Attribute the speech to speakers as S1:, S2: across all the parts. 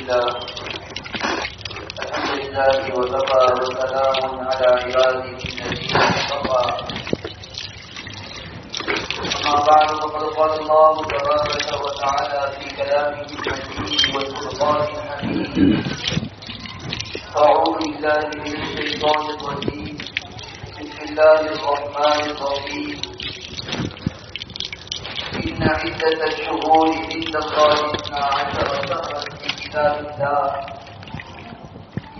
S1: لله وكفى وسلام على عباده الذين اصطفى. أما بعد فقد قال الله تبارك وتعالى في كلامه المجيد والفرقان الحميد: أعوذ بالله من الشيطان الرجيم. بسم الله الرحمن الرحيم. إن عدة الشهور عند الله 12 شهرا في كتاب الله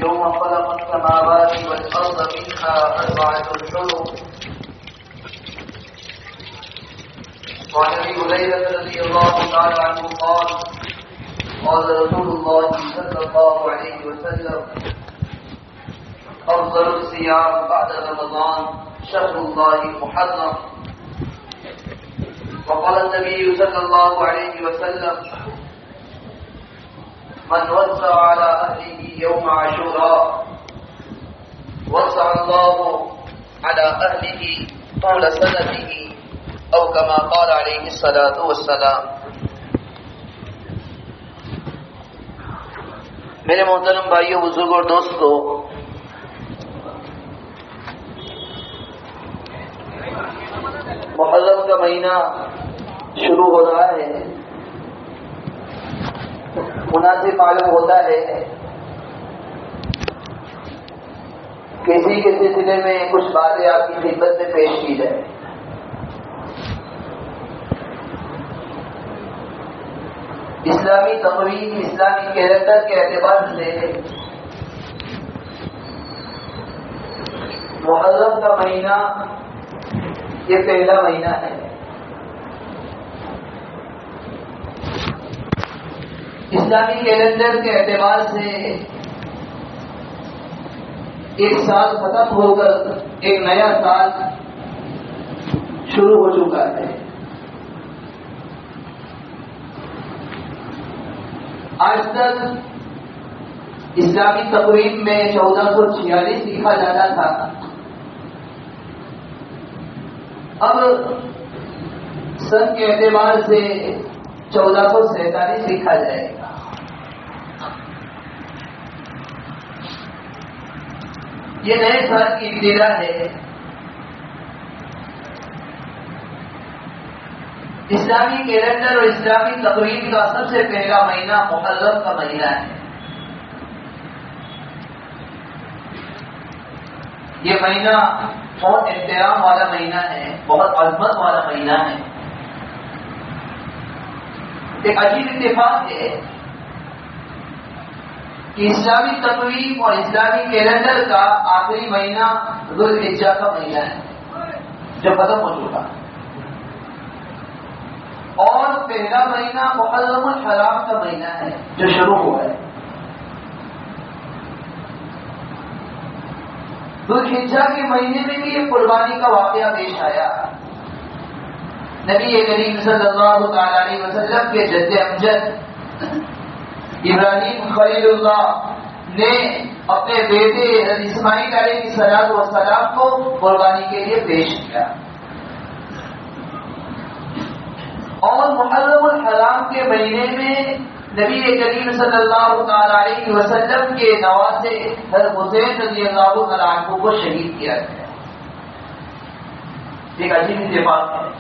S1: يوم خلق السماوات والأرض منها 4 حرم. وعن أبي هريرة رضي الله تعالى عنه قال: قال رسول الله صلى الله عليه وسلم: أفضل الصيام بعد رمضان شهر الله المحرم. وقال النبي صلى الله عليه وسلم: من وسع على أهله يوم عاشوراء وسع الله على أهله طول سنته، أو كما قال عليه الصلاة والسلام. میرے محترم بھائیوں، بزرگوں اور دوستوں، محرم کا مہینہ شروع ہو رہا ہے. مناسب معلوم ہوتا ہے کہ اسی کے سلسلے میں کچھ باتیں آپ کی خدمت میں پیش کی جائے. اسلامی تقویم، اسلامی کیلنڈر کے اعتبار سے محرم کا مہینہ یہ پہلا مہینہ ہے. اسلامی کیلنڈر کے اعتبار سے ایک سال ختم ہو کر ایک نیا سال شروع ہو چکا ہے. آج تک اسلامی تقویم میں 1446 لکھا جاتا تھا. اب سن کے اعتبار سے 1447 لکھا جائے گا. یہ نئے سال کی ابتدا ہے. اسلامی کیلنڈر اور اسلامی تقویم کا سب سے پہلا مہینہ محرم کا مہینہ ہے. یہ مہینہ بہت احترام والا مہینہ ہے، بہت عظمت والا مہینہ ہے. ایک عجیب اتفاق ہے کہ اسلامی تقویم اور اسلامی کیلنڈر کا آخری مہینہ ذوالحجہ کا مہینہ ہے جو ختم ہو چکا، اور پہلا مہینہ محرم الحرام کا مہینہ ہے جو شروع ہوا ہے. ذوالحجہ کے مہینے میں بھی یہ قربانی کا واقعہ پیش آیا. نبی کریم صلی اللہ تعالی علیہ وسلم کے جد امجد ابراہیم خلیل اللہ نے اپنے بیٹے اسماعیل علیہ السلام کو قربانی کے لیے پیش کیا. اور محرم الحرام کے مہینے میں نبی کریم صلی اللہ تعالی علیہ وسلم کے نواسے حضرت حسین رضی اللہ تعالی عنہ کو شہید کیا گیا. ایک عجیب اتفاق ہے.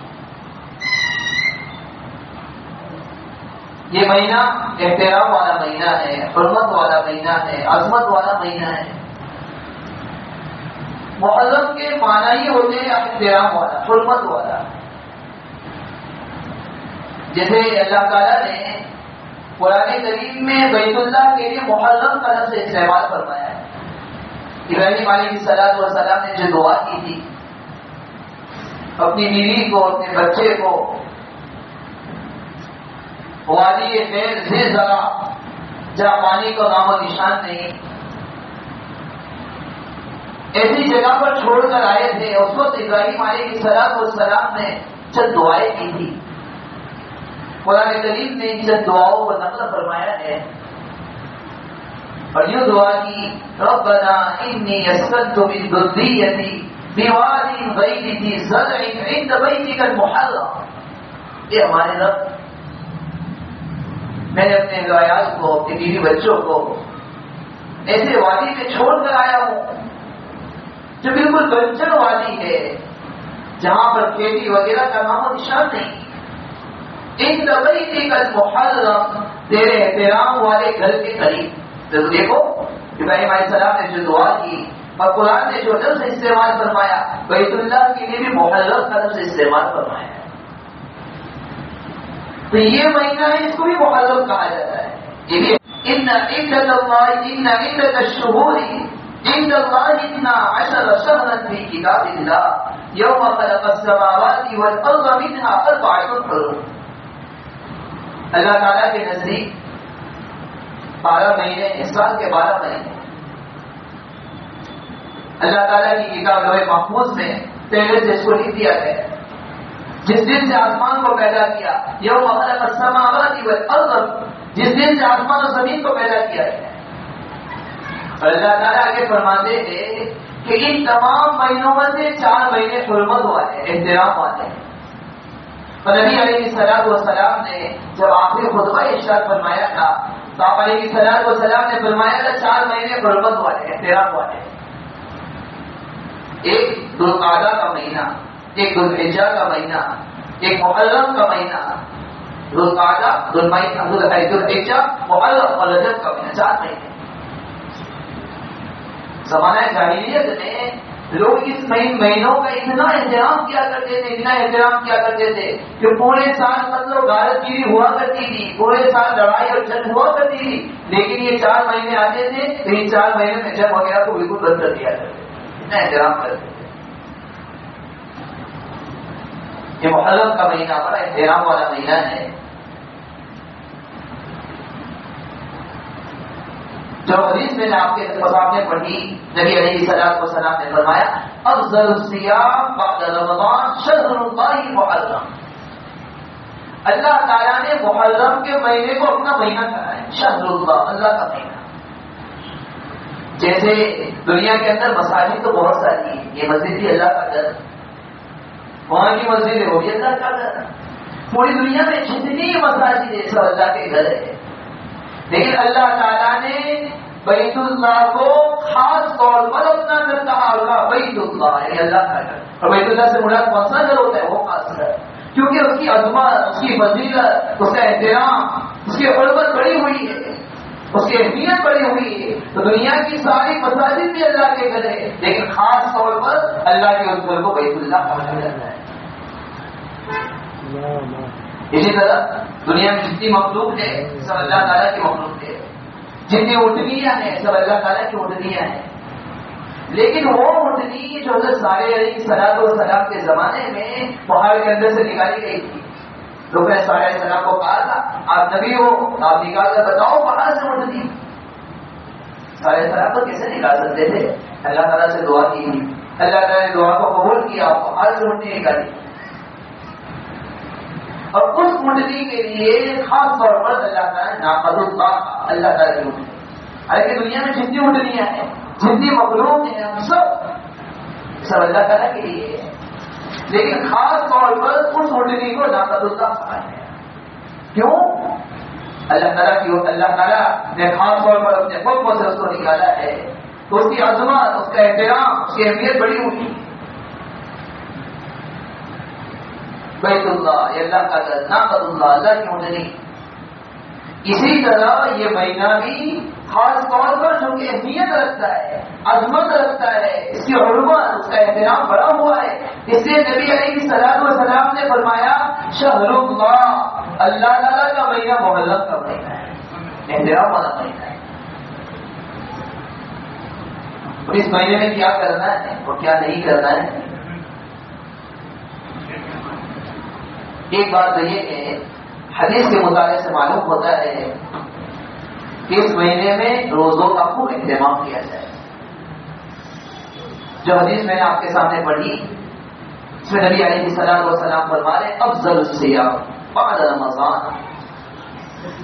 S1: یہ مہینہ احترام والا مہینہ ہے، حرمت والا مہینہ ہے، عظمت والا مہینہ ہے. محرم کے معنی یہ ہوتے ہیں احترام والا، حرمت والا. جیسے اللہ تعالیٰ نے قرآن کریم میں بیت اللہ کے لیے محرم کا لفظ استعمال فرمایا ہے. ابراہیم علیہ السلام نے جو دعا کی تھی اپنی بیوی کو، اپنے بچے کو وادی خیر سے ذرا جہاں پانی کا نام و نشان نہیں، ایسی جگہ پر چھوڑ کر آئے تھے. اس وقت ابراہیم علیہ السلام نے چند دعائیں کی تھی. قرآن کریم نے ان چند دعاؤں کو نقل فرمایا ہے اور یہ دعا کی: ربنا انی اسکنت من ذریتی بواد غیر ذی زرع عند بیتک المحرم. یہ ہمارے رب، میں نے اپنے روایات کو، اپنی بیوی بچوں کو ایسے وادی میں چھوڑ کر آیا ہوں جو بالکل بنجر وادی ہے، جہاں پر کھیتی وغیرہ کا نام و نشان نہیں۔ ان بیتی کا محرم، تیرے احترام والے گھر کے قریب۔ تو دیکھو ابراہیم علیہ السلام نے جو دعا کی اور قرآن نے جو لفظ استعمال فرمایا، بیت اللہ کے لیے بھی محرم کا لفظ استعمال فرمایا۔ تو یہ مہینہ ہے، اس کو بھی محرم کہا جاتا ہے۔ یہ بھی ان عدت الشہور عند اللہ 12 شهرا في كتاب الله يوم خلق السماوات والارض منها 4 حرم۔ اللہ تعالیٰ کے نزدیک 12 مہینے، اس سال کے 12 مہینے اللہ تعالیٰ کی کتاب لوح محفوظ میں پہلے سے اس کو لکھ دیا گیا۔ جس دن سے آسمان کو پیدا کیا، یوم خلق السماوات والارض، جس دن سے آسمان اور زمین کو پیدا کیا گیا۔ اور اللہ تعالیٰ آگے فرماتے ہیں کہ ان تمام مہینوں میں سے 4 مہینے حرمت والے، احترام والے ہیں۔ اور نبی علیہ الصلوۃ والسلام نے جب آخری خطبہ ارشاد فرمایا تھا تو آپ علیہ الصلوۃ والسلام نے فرمایا تھا 4 مہینے حرمت والے، احترام والے۔ ایک ذوالقعدہ کا مہینہ، ایک ذوالحجہ کا مہینہ، ایک محرم کا مہینہ، ذوالقعدہ، ذوالحجہ، محرم اور رجب کا مہینہ، 4 مہینے۔ زمانہ جاہلیت میں لوگ اس مہینوں کا اتنا احترام کیا کرتے تھے، اتنا احترام کیا کرتے تھے کہ پورے سال مطلب غارت گیری ہوا کرتی تھی، پورے سال لڑائی اور جنگ ہوا کرتی تھی، لیکن یہ 4 مہینے آتے تھے تو ان 4 مہینے میں جنگ وغیرہ کو بالکل بند کر دیا کرتے تھے، اتنا احترام کرتے تھے۔ یہ محرم کا مہینہ بڑا احترام والا مہینہ ہے۔ جو حدیث میں نے آپ کے سامنے پڑھی، نبی علیہ الصلوۃ والسلام نے فرمایا افضل الصیام بعد رمضان شهر اللہ محرم۔ اللہ تعالیٰ نے محرم کے مہینے کو اپنا مہینہ کہا ہے، شهر اللہ، اللہ کا مہینہ۔ جیسے دنیا کے اندر مساجد تو بہت ساری ہیں، یہ مسجد بھی اللہ کا گھر، وہاں کی مسجد ہے وہ بھی اللہ کا گھر، پوری دنیا میں جتنی مساجد ہے سب اللہ کے گھر ہے۔ لیکن اللہ تعالیٰ نے بیت اللہ کو خاص طور پر اپنا گھر کہا ہوگا، بیت اللہ ہے اللہ کا گھر۔ اور بیت اللہ سے مراد کون سا گھر ہوتا ہے؟ وہ خاص گھر، کیونکہ اس کی عظمت، اس کی فضیلت، اس کا احترام، اس کی حرمت بڑی ہوئی ہے، اس کی اہمیت بڑی ہوئی ہے۔ تو دنیا کی ساری مساجد بھی اللہ کے گھر ہے، لیکن خاص طور پر اللہ کے اس گھر کو بیت اللہ کہا جاتا ہے۔ اسی طرح دنیا میں جتنی مخلوق ہے سب اللہ تعالیٰ کی مخلوق ہے، جتنی اونٹنیاں ہیں سب اللہ تعالیٰ کی اونٹنیاں ہیں۔ لیکن وہ اونٹنی جو حضرت صالح علیہ الصلوۃ والسلام کے زمانے میں پہاڑ کے اندر سے نکالی گئی تھی، لوگوں نے صالح علیہ السلام کو کہا تھا آپ نبی ہو، آپ نکال کر بتاؤ پہاڑ سے اونٹنی۔ صالح علیہ السلام کو کیسے نکال سکتے تھے؟ اللہ تعالیٰ سے دعا کی، اللہ تعالیٰ نے دعا کو قبول کیا، پہاڑ سے اونٹنی نکالی۔ اور اس اونٹنی کے لیے خاص طور پر اللہ تعالیٰ ناقد اللہ، اللہ تعالیٰ کی اونٹنی۔ حالانکہ دنیا میں جتنی اونٹنیاں ہیں، جتنی مخلوق ہیں، ہم سب اللہ تعالیٰ کے لیے ہے، لیکن خاص طور پر اس اونٹنی کو ناقد اللہ کہا ہے۔ کیوں؟ اللہ تعالیٰ نے خاص طور پر اپنے حکم سے اس کو نکالا ہے، تو اس کی عظمت، اس کا احترام، اس کی اہمیت بڑی ہوئی۔ بیت اللہ یہ اللہ کا گھر، ناقد اللہ اللہ کی اونٹنی۔ اسی طرح یہ مہینہ بھی خاص طور پر جو کہ اہمیت رکھتا ہے، عظمت رکھتا ہے، اس کی حرمت، اس کا احترام بڑا ہوا ہے۔ اس لیے نبی علیہ الصلوۃ والسلام نے فرمایا شہر اللہ، اللہ تعالیٰ کا مہینہ محرم کا مہینہ ہے، احترام والا مہینہ ہے۔ اور اس مہینے میں کیا کرنا ہے اور کیا نہیں کرنا ہے؟ ایک بات تو یہ کہ حدیث کے مطالعے سے معلوم ہوتا ہے کہ اس مہینے میں روزوں کا خوب اہتمام کیا جائے۔ جو حدیث میں نے آپ کے سامنے پڑھی اس میں نبی علیہ الصلوۃ والسلام فرما رہے افضل الصیام بعد رمضان،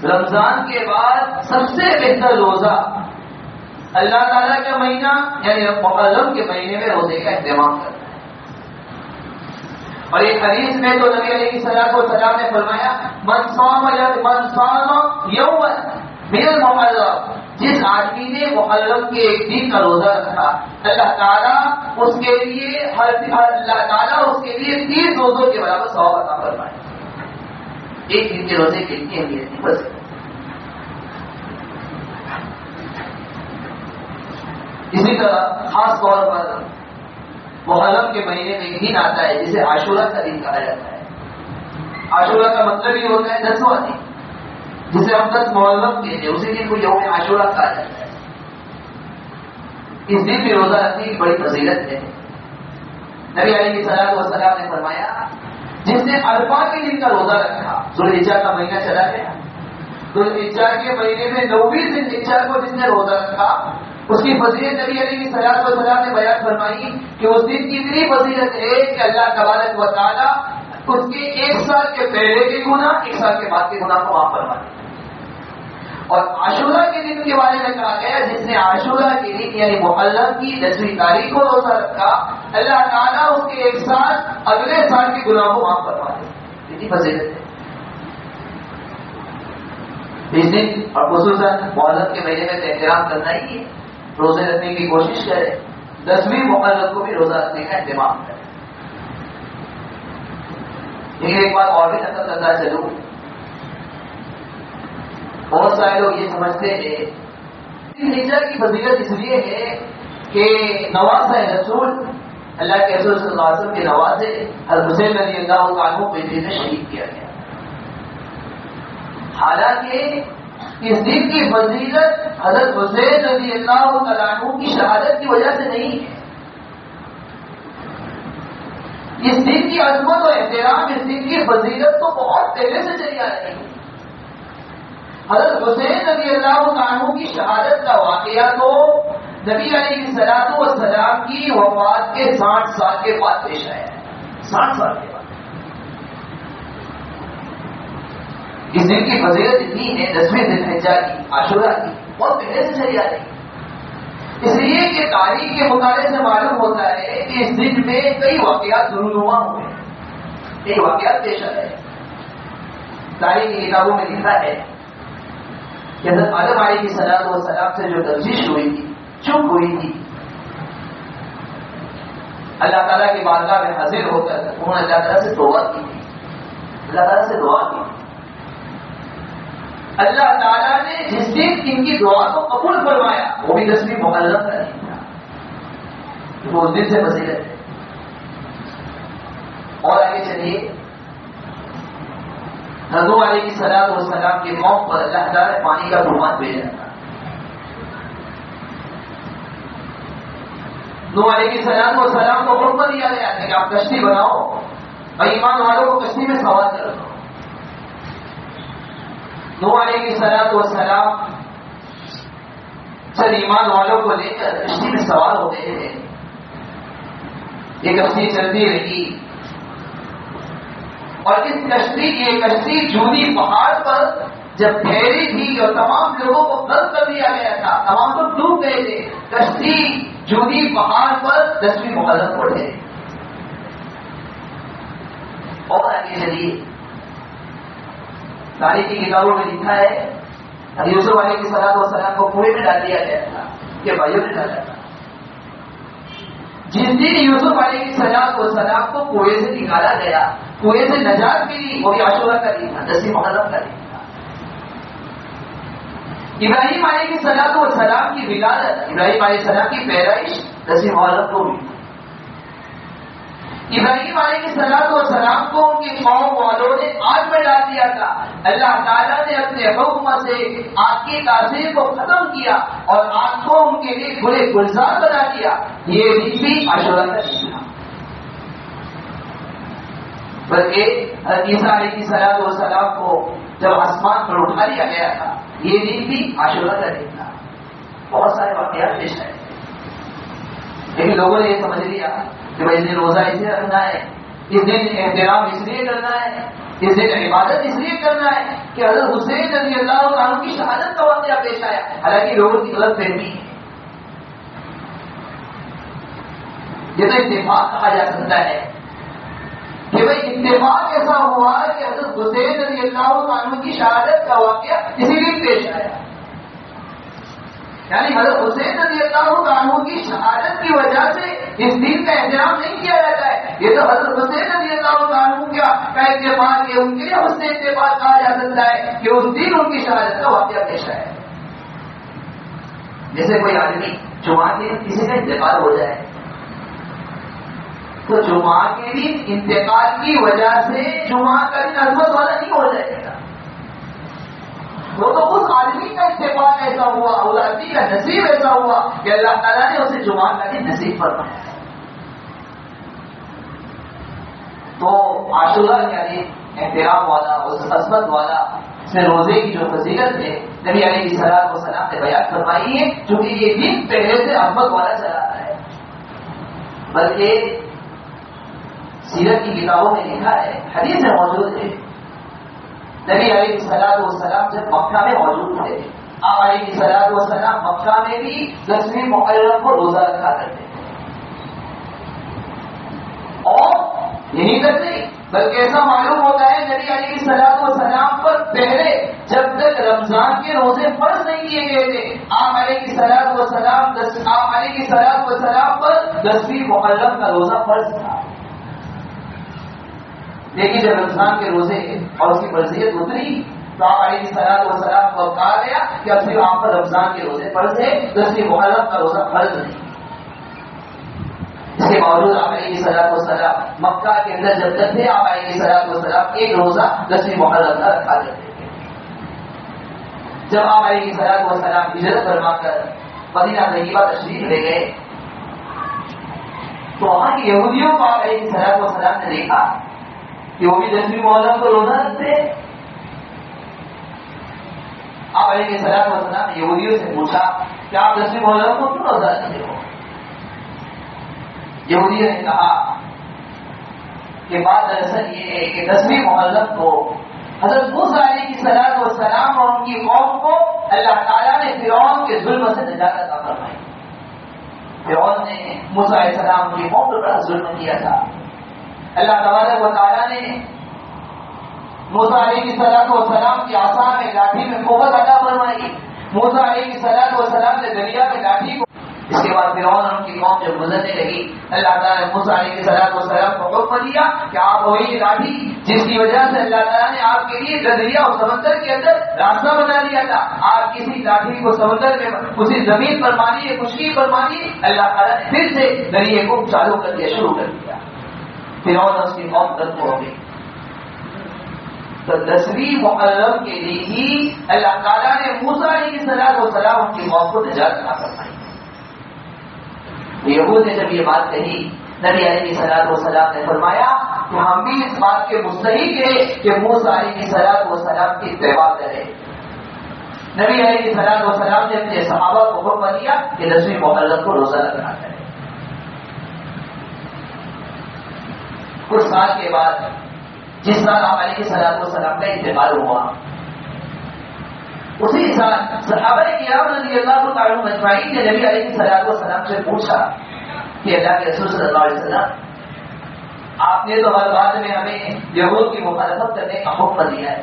S1: رمضان کے بعد سب سے بہتر روزہ اللہ تعالیٰ کا مہینہ یعنی محرم کے مہینے میں روزے کا اہتمام کرنا ہے۔ اور ایک حدیث میں تو نبی علیہ الصلوۃ والسلام نے فرمایا من صام یوما من المحرم، جس آدمی نے محرم کے ایک دن کا روزہ رکھا، اللہ تعالیٰ اس کے لیے اللہ تعالیٰ اس کے لیے 30 روزوں کے برابر ثواب عطا فرمائے. ایک دن کے روزے کے لیے اہمیت نہیں بس. اسی طرح خاص طور پر محرم کے مہینے میں ایک دن آتا ہے جسے عاشورہ کا دن کہا جاتا ہے. عاشورہ کا مطلب یہ ہوتا ہے 10واں دن، جسے ہم 10 محرم کہتے ہیں، اسی دن کو یوم عاشورہ کہا جاتا ہے. اس دن بھی روزہ رکھنے کی بڑی فضیلت ہے. نبی علیہ الصلوۃ والسلام نے فرمایا جس نے عرفہ کے دن کا روزہ رکھا، ذوالحجہ کا مہینہ چلا گیا، ذوالحجہ کے مہینے میں 9ویں ذوالحجہ کو جس نے روزہ رکھا، اس کی فضیلت نبی علیہ الصلوۃ والسلام نے بیان فرمائی کہ اس دن کی اتنی فضیلت ہے کہ اللہ تبارک و تعالیٰ اس کے 1 سال کے پہلے کے گناہ 1 سال کے بعد کے گناہ کو معاف فرما دے. اور عاشورہ کے دن کے بارے میں کہا گیا جس نے عاشورہ کے دن یعنی محرم کی 10ویں تاریخ کو روزہ رکھا، اللہ تعالیٰ اس کے 1 سال اگلے سال کے گناہ کو معاف فرما دے. اتنی فضیلت ہے اس دن. اور خصوصاً محرم کے مہینے میں احترام کرنا ہی ہے، روزے رکھنے کی کوشش کرے. 10ویں محرم کو بھی روزہ رکھنے کا اہتمام کرے. لیکن ایک بات اور بھی نقل کرتا چلوں، بہت سارے لوگ یہ سمجھتے ہیں ذوالحجہ کی فضیلت اس لیے ہے کہ نواسہ رسول اللہ کے رسول صلی اللہ علیہ وسلم کے نوازے حضرت حسین رضی اللہ عنہ کو میں شہید کیا گیا. حالانکہ اس دن کی فضیلت حضرت حسین رضی اللہ عنہ کی شہادت کی وجہ سے نہیں ہے. اس دن کی عظمت و احترام، اس دن کی فضیلت تو بہت پہلے سے چلی آ رہی ہے. حضرت حسین رضی اللہ عنہ کی شہادت کا واقعہ تو نبی علیہ الصلوۃ والسلام کی وفات کے 60 سال کے بعد پیش آیا ہے. 60 سال کے بعد اس دن کی فضیلت اتنی ہے 10ویں ذوالحجہ کی، عاشورہ کی، بہت پہلے سے چلی آ رہی ہے. اس لیے کہ تاریخ کے مطالعے سے معلوم ہوتا ہے کہ اس دن میں کئی واقعات ضرور ہوئے، کئی واقعات پیش آئے. تاریخ کی کتابوں میں لکھا ہے کہ حضرت آدم علیہ السلام سے جو تجویز ہوئی تھی، چپ ہوئی تھی، اللہ تعالیٰ کی بارگاہ میں حاضر ہو کر انہوں نے اللہ تعالیٰ سے توبہ کی تھی، اللہ تعالیٰ سے دعا کی. اللہ تعالیٰ نے جس دن ان کی دعا کو قبول فرمایا وہ بھی 10ویں محرم کا دن تھا. وہ اس دن سے فضیلت ہے. اور آگے چلیے، نوح علیہ السلام کے قوم پر اللہ تعالیٰ نے پانی کا طوفان بھیجا تھا. نوح علیہ السلام کو حکم دیا گیا تھا کہ آپ کشتی بناؤ اور ایمان والوں کو کشتی میں سوار کر دو. نوح علیہ السلام چند ایمان والوں کو لے کر کشتی میں سوار ہو گئے تھے. یہ کشتی چلتی رہی اور اس کشتی جونی پہاڑ پر جب ٹھہری تھی اور تمام لوگوں کو غرق کر دیا گیا تھا، تمام لوگ ڈوب گئے تھے. کشتی جونی پہاڑ پر 10ویں محرم کو ٹھہری. اور آگے چلیے، تاریخ کی کتابوں میں لکھا ہے یوسف علیہ السلام کو کنویں میں ڈال دیا گیا تھا کہ بھائیوں نے ڈالا تھا. جس دن یوسف علیہ السلام کو کنویں سے نکالا گیا، کنویں سے نجات ملی، وہ بھی عاشورہ کا دن تھا، 10ویں محرم کا دن تھا. ابراہیم علیہ السلام کی ولادت، ابراہیم علیہ السلام کی پیدائش 10ویں محرم کو ہوئی. ابراہیم علیہ السلام کو ان کی قوم والوں نے آگ میں ڈال دیا تھا. اللہ تعالیٰ نے اپنے حکم سے آگ کی تاثیر کو ختم کیا اور آگ کو ان کے لیے کھلے گلزار بنا دیا. یہ بھی عاشورہ کا دن تھا. بلکہ عیسیٰ علیہ السلام کو جب آسمان پر اٹھا لیا گیا تھا، یہ دن بھی عاشورہ کا دن تھا. بہت سارے واقعات پیش آئے، لیکن لوگوں نے یہ سمجھ لیا کہ بھائی اس دن روزہ اس لیے رکھنا ہے، اس دن احترام اس لیے کرنا ہے، اس دن عبادت اس لیے کرنا ہے کہ حضرت حسین رضی اللہ عنہ کی شہادت کا واقعہ پیش آیا. حالانکہ لوگوں کی غلط فہمی ہے. یہ تو اتفاق کہا جا سکتا ہے کہ بھائی اتفاق ایسا ہوا کہ حضرت حسین رضی اللہ عنہ کی شہادت کا واقعہ اسی دن پیش آیا. یعنی حضرت حسین رضی اللہ عنہ کی شہادت کی وجہ سے اس دن کا احترام نہیں کیا جاتا ہے. یہ تو حضرت حسین رضی اللہ عنہ کا اتفاق ہے، ان کے لیے حسن اتفاق کہا جا سکتا ہے کہ اس دن ان کی شہادت کا واقعہ پیش آیا. جیسے کوئی آدمی جمعہ کے دن کسی کا انتقال ہو جائے تو جمعہ کے دن انتقال کی وجہ سے جمعہ کا دن عظمت والا نہیں ہو جائے گا. وہ تو اس آدمی کا اتفاق ایسا ہوا، اس آدمی کا نصیب ایسا ہوا کہ اللہ تعالیٰ نے اسے جمعہ کا دن نصیب فرمایا. تو عاشورہ کا دن احترام والا، اس عظمت والا، اس میں روزے کی جو فضیلت ہے نبی علیہ الصلوۃ والسلام نے بیان فرمائی ہے، چونکہ یہ دن پہلے سے عظمت والا چلا رہا ہے. بلکہ سیرت کی کتابوں میں لکھا ہے، حدیث میں موجود ہے، نبی علیہ الصلوۃ والسلام جب مکہ میں موجود تھے، آپ علیہ الصلوۃ والسلام مکہ میں بھی 10ویں محرم کو روزہ رکھا کرتے تھے. اور یہی تک نہیں بلکہ ایسا معلوم ہوتا ہے نبی علیہ الصلوۃ والسلام پر پہلے جب تک رمضان کے روزے فرض نہیں کیے گئے تھے، آپ علیہ الصلوۃ والسلام پر 10ویں محرم کا روزہ فرض تھا. لیکن جب رمضان کے روزے اور اس کی فرضیت اتری تو آپ علیہ الصلوۃ والسلام کو کہا گیا کہ اب صرف آپ پر رمضان کے روزے فرض ہے، 10ویں محرم کا روزہ فرض نہیں. اس کے باوجود آپ علیہ الصلوۃ والسلام مکہ کے اندر جب تک تھے، آپ علیہ الصلوۃ والسلام ایک روزہ 10ویں محرم کا رکھا کرتے تھے. جب آپ علیہ الصلوۃ والسلام ہجرت فرما کر مدینہ طیبہ تشریف لے گئے تو وہاں کے یہودیوں کو آپ علیہ الصلوۃ والسلام نے دیکھا کہ وہ بھی 10ویں محرم کو روزہ رکھتے. آپ علیہ الصلوۃ والسلام نے یہودیوں سے پوچھا کہ آپ 10ویں محرم کو کیوں روزہ رکھتے ہو؟ یہودیوں نے کہا کہ بات دراصل یہ ہے کہ 10ویں محرم کو حضرت موسیٰ علیہ الصلوۃ والسلام اور ان کی قوم کو اللہ تعالیٰ نے فرعون کے ظلم سے نجات عطا فرمائی. فرعون نے موسیٰ علیہ السلام کی قوم پر بڑا ظلم کیا تھا. اللہ تبارک و تعالیٰ نے موسیٰ علیہ الصلوۃ والسلام کی عصا میں لاٹھی میں قوت عطا فرمائی. موسیٰ علیہ الصلوۃ والسلام نے دریا میں لاٹھی کو، اس کے بعد فرعون اور ان کی قوم جب گزرنے لگی، اللہ تعالیٰ نے موسیٰ علیہ الصلوۃ والسلام کو حکم دیا کہ آپ وہی لاٹھی جس کی وجہ سے اللہ تعالیٰ نے آپ کے لیے دریا اور سمندر کے اندر راستہ بنا دیا تھا، آپ کسی لاٹھی کو سمندر میں اسی زمین پر ماری خشکی پر ماری، اللہ تعالیٰ نے پھر سے دریا کو چالو کر دیا، شروع کر دیا. فرعون اور اس کی قوم ختم ہو گئی. تو 10ویں محرم کے لیے ہی اللہ تعالیٰ نے موسیٰ علیہ الصلوۃ والسلام ان کی قوم کو نجات عطا فرمائی. یہود نے جب یہ بات کہی، نبی علیہ الصلوۃ والسلام نے فرمایا کہ ہم بھی اس بات کے مستحق ہیں کہ موسیٰ علیہ الصلوۃ والسلام کی اتباع کریں. نبی علیہ الصلوۃ والسلام نے اپنے صحابہ کو حکم دیا کہ 10ویں محرم کو روزہ رکھنا چاہیے. کچھ سال کے بعد جس سال آپ علیہ الصلوۃ والسلام کا انتقال ہوا، اسی سال صحابہ کرام رضی اللہ تعالیٰ عنہم اجمعین نے نبی علیہ الصلوۃ والسلام سے پوچھا کہ اللہ کے رسول صلی اللہ علیہ وسلم، آپ نے تو ہر بات میں ہمیں یہود کی مخالفت کرنے کا حکم دیا ہے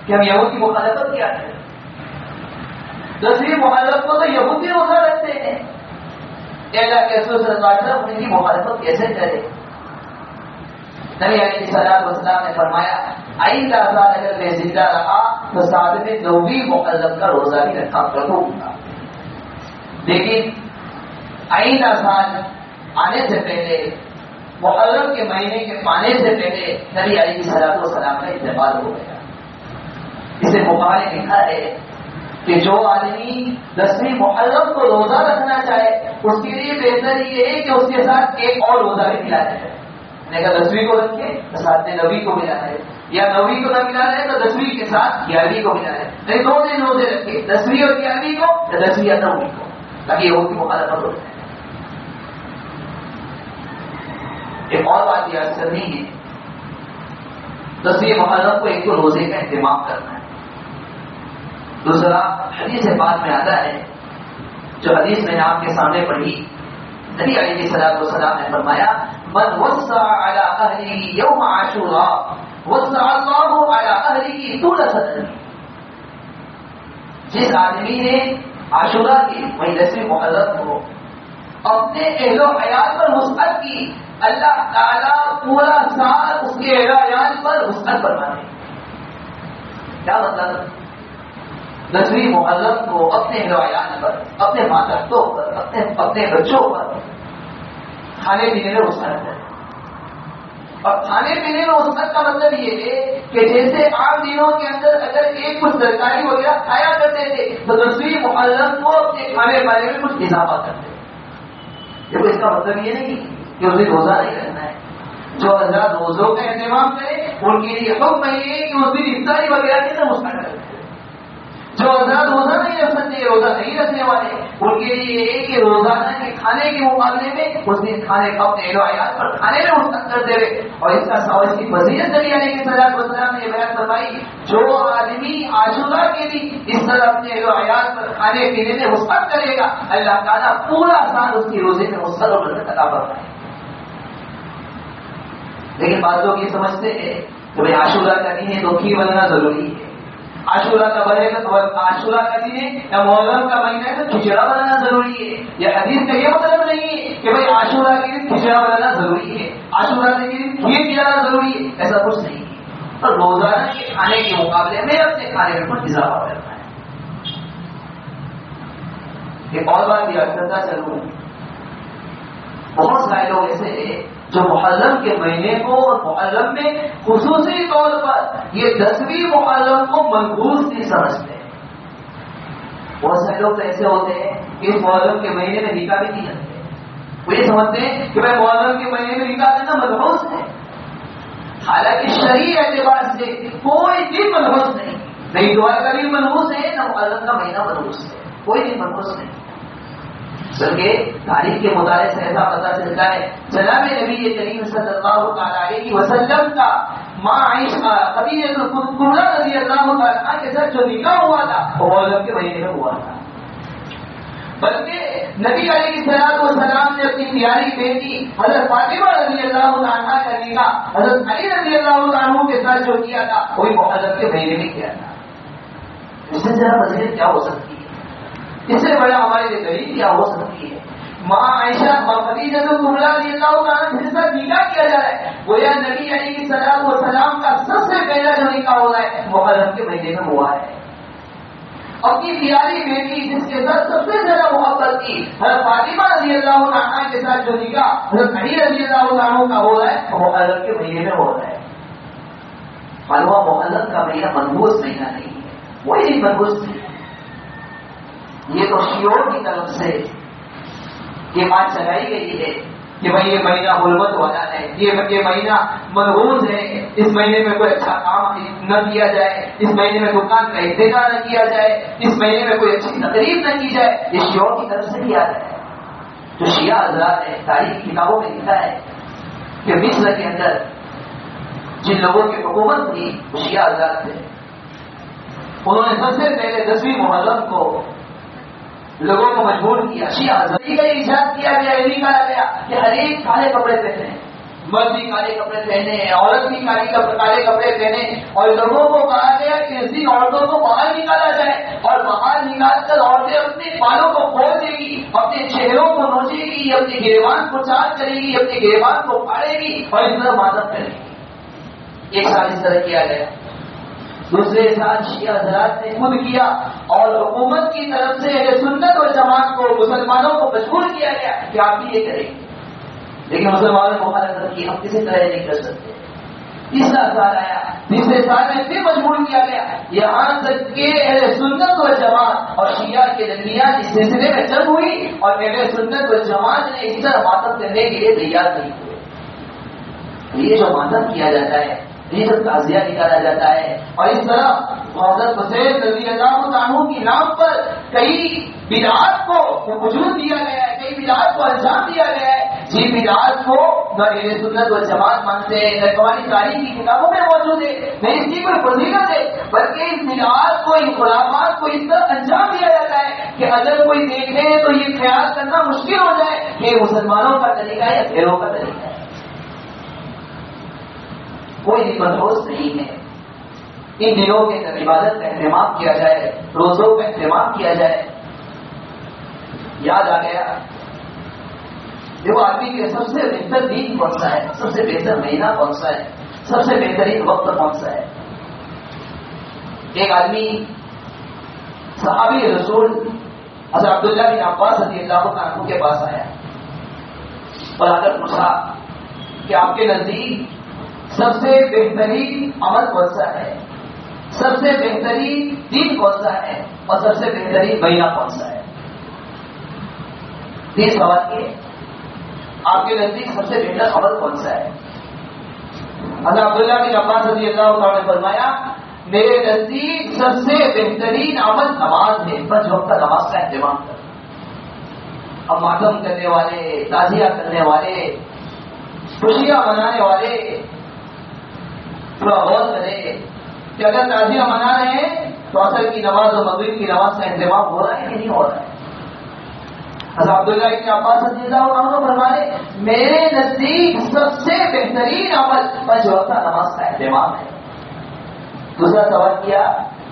S1: کہ ہم یہود کی مخالفت کیا کریں؟ 10ویں محرم کو تو یہود بھی روزہ رکھتے ہیں، اللہ کے رسول صلی اللہ علیہ وسلم ان کی مخالفت کیسے کرے؟ نبی علیہ الصلوۃ والسلام نے فرمایا آئندہ سال اگر میں زندہ رہا تو ساتھ میں 9ویں محرم کا روزہ بھی رکھا کروں گا. لیکن آئندہ سال آنے سے پہلے، محرم کے مہینے کے پانے سے پہلے نبی علیہ الصلوۃ والسلام کا انتقال ہو گیا. اسے بخاری نے لکھا ہے کہ جو آدمی 10ویں محرم کو روزہ رکھنا چاہے اس کے لیے بہتر یہ ہے کہ اس کے ساتھ ایک اور روزہ بھی ملا جائے. نے کہا 10ویں کو رکھے تو ساتھ میں 9ویں کو ملا ہے، یا 9ویں کو نہ ملا ہے تو 10ویں کے ساتھ 11ویں کو ملا ہے. نہیں، 2 دن روزے رکھے، 10ویں اور 11ویں کو، یا 10ویں اور 9ویں کو، تاکہ یہ کی مخالفت ہو جائے. ایک اور بات یاد کرنی ہے، 10ویں محرم کو ایک تو روزے کا اہتمام کرنا ہے. دوسرا حدیث بات میں آتا ہے، جو حدیث میں نے آپ کے سامنے پڑھی نبی علیہ السلام نے فرمایا من وسع علی اہلہ یوم عاشوراء وسع اللہ علی اہلہ طول سنہ. جس آدمی نے عاشوراء کی وہی 10ویں محرم کو اپنے اہل و عیال پر وسعت کی، اللہ تعالیٰ پورا سال اس کے اہل و عیال پر وسعت فرماتے. کیا مطلب؟ 10ویں محرم کو اپنے اہل و عیال پر، اپنے ماتحتوں پر، اپنے بچوں پر کھانے پینے میں وسعت ہے. اور کھانے پینے میں وسعت کا مطلب یہ ہے کہ جیسے عام دنوں کے اندر اگر ایک کچھ ترکاری وغیرہ کھایا کرتے تھے تو 10ویں محرم کو اپنے کھانے پانے میں کچھ اضافہ کرتے تھے. دیکھو اس کا مطلب یہ نہیں کہ اسے روزہ نہیں رکھنا ہے. جو حضرات روزوں کا اہتمام کرے ان کے لیے حکم نہیں ہے کہ اس دن افطاری وغیرہ کے اندر وسعت کرتے. جو حضرات روزہ نہیں رکھ سکتے، روزہ نہیں رکھنے والے، ان کے لیے یہ ہے کہ روزانہ کے کھانے کے مقابلے میں اس دن کھانے کا اپنے اہل و عیال پر کھانے میں وسعت کرتے رہے. اور اس کا سوال کی فضیلت نبی علیہ السلام نے یہ بیان فرمائی، جو آدمی عاشوراء کے دن اس طرح اپنے اہل و عیال پر کھانے پینے میں وسعت کرے گا، اللہ تعالیٰ پورا سال اس کی روزے میں وسعت اور برکت عطا فرمائے. لیکن بعض لوگ یہ سمجھتے ہیں کہ بھائی عاشوراء کا دن ہے تو کھیر بننا ضروری ہے، عاشوراء کا دن ہے یا محرم کا مہینہ ہے تو کھچڑا بنانا ضروری ہے. یہ حدیث کا یہ مطلب نہیں ہے کہ بھائی عاشوراء کے دن کھچڑا بنانا ضروری ہے، عاشوراء کے دن کھیر کھلانا ضروری ہے، ایسا کچھ نہیں ہے. اور روزانہ کے کھانے کے مقابلے میں اپنے کھانے میں کچھ اضافہ کرنا ہے. ایک اور بات یہ کرتا چلوں، بہت سارے لوگ ایسے ہیں جو محرم کے مہینے کو اور محرم میں خصوصی طور پر یہ 10ویں محرم کو منحوس نہیں سمجھتے. بہت سارے لوگ تو ایسے ہوتے ہیں کہ اس محرم کے مہینے میں نکاح بھی نہیں کرتے. وہ یہ سمجھتے ہیں کہ بھائی محرم کے مہینے میں نکاح کرنا منحوس ہے. حالانکہ شرعی اعتبار سے کوئی دن منحوس نہیں، نہیں دعا کا بھی منحوس ہے، نہ محرم کا مہینہ منحوس ہے، کوئی دن منحوس نہیں. بلکہ تاریخ کے مطالعے سے ایسا پتہ چلتا ہے جناب نبی کریم صلی اللہ علیہ وسلم کا ماں عائشہ خدیجہ کبریٰ رضی اللہ عنہا کے ساتھ جو نکاح ہوا تھا وہ محرم کے مہینے میں ہوا تھا. بلکہ نبی علیہ السلام نے اپنی پیاری بیٹی حضرت فاطمہ رضی اللہ عنہا کا نکاح حضرت علی رضی اللہ عنہ کے ساتھ جو کیا تھا وہی محرم کے مہینے میں کیا تھا. اس سے زیادہ فضیلت کیا ہو سکتی ہے؟ اس سے بڑا ہمارے لیے دلیل کیا ہو سکتی ہے؟ ماں عائشہ خدیجہ کبریٰ رضی اللہ عنہا کے ساتھ نکاح کیا جا رہا ہے، گویا نبی علیہ السلام کا سب سے پہلا جو نکاح ہو رہا ہے محرم کے مہینے میں ہوا ہے. اپنی پیاری بیٹی جس کے ساتھ سب سے زیادہ محبت کی حضرت فاطمہ رضی اللہ عنہا کے ساتھ جو نکاح حضرت علی رضی اللہ عنہ کا ہو رہا ہے محرم کے مہینے میں ہو رہا ہے. معلوم محرم کا مہینہ منحوس مہینہ نہیں ہے، وہی نہیں منحوس نہیں. یہ تو شیعوں کی طرف سے یہ بات چلائی گئی ہے کہ بھائی یہ مہینہ غربت والا ہے، یہ مہینہ منحوس ہے، اس مہینے میں کوئی اچھا کام نہ کیا جائے، اس مہینے میں دکان کا افتتاح نہ کیا جائے، اس مہینے میں کوئی اچھی تقریب نہ کی جائے. یہ شیعوں کی طرف سے کیا جائے. جو شیعہ حضرات نے تاریخ کتابوں میں لکھا ہے کہ مصر کے اندر جن لوگوں کی حکومت تھی وہ شیعہ حضرات تھے. انہوں نے سب سے پہلے 10ویں محرم کو لوگوں کو مجبور کیا. شیعہ حضرت کا ایجاد کیا گیا، یہ نکالا گیا کہ ہر ایک کالے کپڑے پہنے، مرد بھی کالے کپڑے پہنے، عورت بھی کالے کپڑے پہنے. اور لوگوں کو کہا گیا کہ اس دن عورتوں کو باہر نکالا جائے اور باہر نکال کر عورتیں اپنے بالوں کو کھول دے گی، اپنے چہروں کو نوچے گی، اپنے گریبان کو چاک کرے گی، اپنے گریبان کو پھاڑے گی اور اس طرح ماتم کرے گی. ایک سال اس طرح کیا گیا. دوسرے سال شیعہ حضرات نے خود کیا اور حکومت کی طرف سے اہل سنت اور جماعت کو مسلمانوں کو مجبور کیا گیا کہ آپ بھی یہ کریں گے. لیکن مسلمانوں نے مخالفت کی، ہم کسی طرح نہیں کر سکتے. تیسرا سال آیا، تیسرے سال میں پھر مجبور کیا گیا، یہاں تک کہ اہل سنت و جماعت اور شیعہ کے درمیان اس سلسلے میں جنگ ہوئی اور اہل سنت و جماعت نے اس طرح ماتم کرنے کے لیے تیار نہیں ہوئے. یہ جو ماتم کیا جاتا ہے، یہ سب تعزیہ نکالا جاتا ہے اور اس طرح حضرت حسین رضی اللہ عنہ کی نام پر کئی بدعات کو وجود دیا گیا ہے، کئی بدعات کو انجام دیا گیا ہے. جی بدعات کو نہ اہل سنت و جماعت مانتے ہیں، نہ قوانی تاریخ کی کتابوں میں موجود ہے، نہ اس کی کوئی فضیلت ہے، بلکہ اس بدعات کو، ان خرافات کو اس طرح انجام دیا جاتا ہے
S2: کہ اگر کوئی دیکھے تو یہ خیال کرنا مشکل ہو جائے کہ مسلمانوں کا طریقہ ہے یا غیروں کا طریقہ ہے. کوئی بھی مدروس نہیں ہے. ان دنوں کے اندر عبادت کا اہتمام کیا جائے, روزوں کا اہتمام کیا جائے. یاد آ گیا دیکھو آدمی کے سب سے بہتر دین کون سا ہے, سب سے بہتر مہینہ کون سا ہے, سب سے بہترین وقت کون سا ہے. ایک آدمی صحابی رسول حضرت عبداللہ بن عباس رضی اللہ عنہ کے پاس آیا اور آ کر پوچھا کہ آپ کے نزدیک سب سے بہترین عمل کون سا ہے, سب سے بہترین دین کون سا ہے, اور سب سے بہترین مہینہ کون سا ہے. یہ سوال کیے آپ کے نزدیک سب سے بہتر عمل کون سا ہے. حضرت عبداللہ بن عباس رضی اللہ عنہ نے فرمایا میرے نزدیک سب سے بہترین عمل نماز ہے, بس وقت نماز کا اہتمام کر. اب ماتم کرنے والے, تعزیہ کرنے والے, خوشیاں منانے والے تھوڑا غور کرے کہ اگر تعزیہ منا رہے ہیں تو عصر کی نماز اور مغرب کی نماز کا اہتمام ہو رہا ہے کہ نہیں ہو رہا ہے. حضرت عبداللہ بن عباس رضی اللہ عنہ فرمائے میرے نزدیک سب سے بہترین عمل پنج وقت نماز کا اہتمام ہے. دوسرا سوال کیا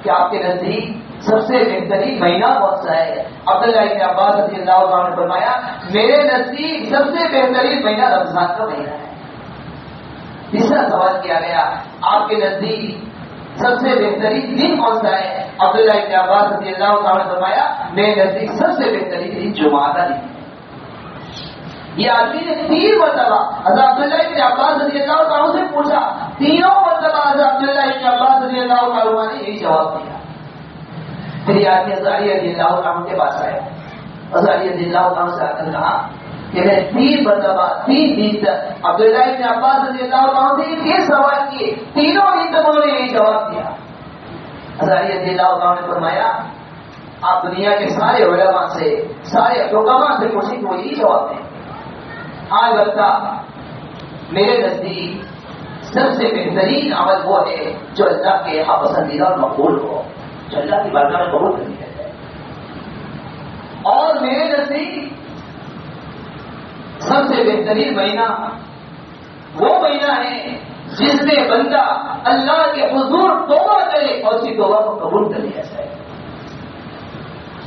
S2: کہ آپ کے نزدیک سب سے بہترین مہینہ کون سا ہے. عبداللہ بن عباس رضی اللہ عنہ نے فرمایا میرے نزدیک سب سے بہترین مہینہ رمضان کا مہینہ ہے. تیسرا سوال کیا گیا آپ کے نزدیک سب سے بہترین دن کون سا ہے. عبداللہ بن عباس رضی اللہ عنہ نے فرمایا میرے نزدیک سب سے بہترین دن جمعہ کا دن ہے. یہ آدمی نے 3 مرتبہ حضرت عبداللہ بن عباس رضی اللہ عنہ سے پوچھا, تینوں مرتبہ حضرت عبداللہ بن عباس رضی اللہ عنہ نے یہی جواب دیا. پھر یہ آدمی حضرت علی رضی اللہ عنہ کے پاس آیا. حضرت علی رضی اللہ عنہ سے آ کر کہا کہ میں 3 مرتبہ 3 دن تک عبداللہ بن عباس رضی اللہ عنہ سے یہ سوال کیے, تینوں دن تک انہوں نے یہی جواب دیا. حضرت علی رضی اللہ عنہ نے فرمایا آپ دنیا کے سارے علماء سے, سارے حکماء سے پوچھیں کہ وہ یہی جواب دیں. آج بتا میرے نزدیک سب سے بہترین عمل وہ ہے جو اللہ کے یہاں پسندیدہ اور مقبول ہو, جو اللہ کی بارگاہ میں قبول کر لیا جائے. اور میرے نزدیک سب سے بہترین مہینہ وہ مہینہ ہے جس میں بندہ اللہ کے حضور توبہ کرے اور اسی توبہ کو قبول کر لیا جائے.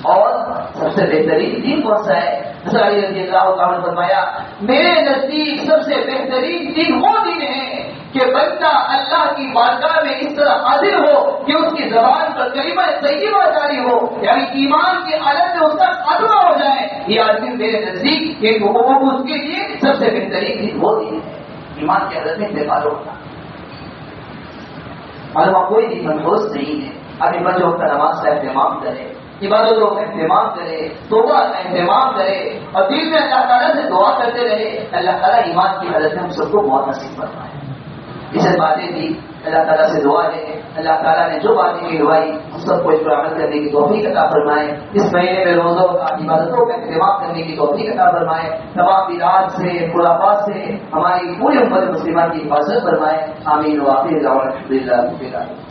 S2: اور سب سے بہترین دن کون سا ہے. حضرت علی رضی اللہ عنہ نے فرمایا میرے نزدیک سب سے بہترین دن وہ دن ہے کہ بندہ اللہ کی بارگاہ میں اس طرح حاضر ہو کہ اس کی زبان پر کلمہ طیبہ جاری ہو, یعنی ایمان کی حالت میں اس کا خاتمہ ہو جائے. یہ آدمی میرے نزدیک اس کے لیے سب سے بہترین دن وہ دن ہے ایمان کی حالت میں انتقال ہوتا. معلوم کوئی بھی منحوس نہیں ہے. ابھی بچوں کا نماز کا اہتمام کرے, عبادتوں کا اہتمام کرے, توبہ کا اہتمام کرے, اور دل میں اللہ تعالیٰ سے دعا کرتے رہے. اللہ تعالیٰ ایمان کی حالت میں ہم سب کو بہت نصیب فرمائے. اسے باتیں تھی اللہ تعالیٰ سے دعا ہے اللہ تعالیٰ نے جو باتیں کہلوائی ہم سب کو اس پر عمل کرنے کی توفیق عطا فرمائے. اس مہینے میں روزوں کا عبادتوں کا اہتمام کرنے کی توفیق عطا فرمائے. تمام بدعات سے, خرافات سے ہماری پوری امت مسلمہ کی حفاظت فرمائے. آمین. وآخر دعوانا الحمدللہ رب العالمین.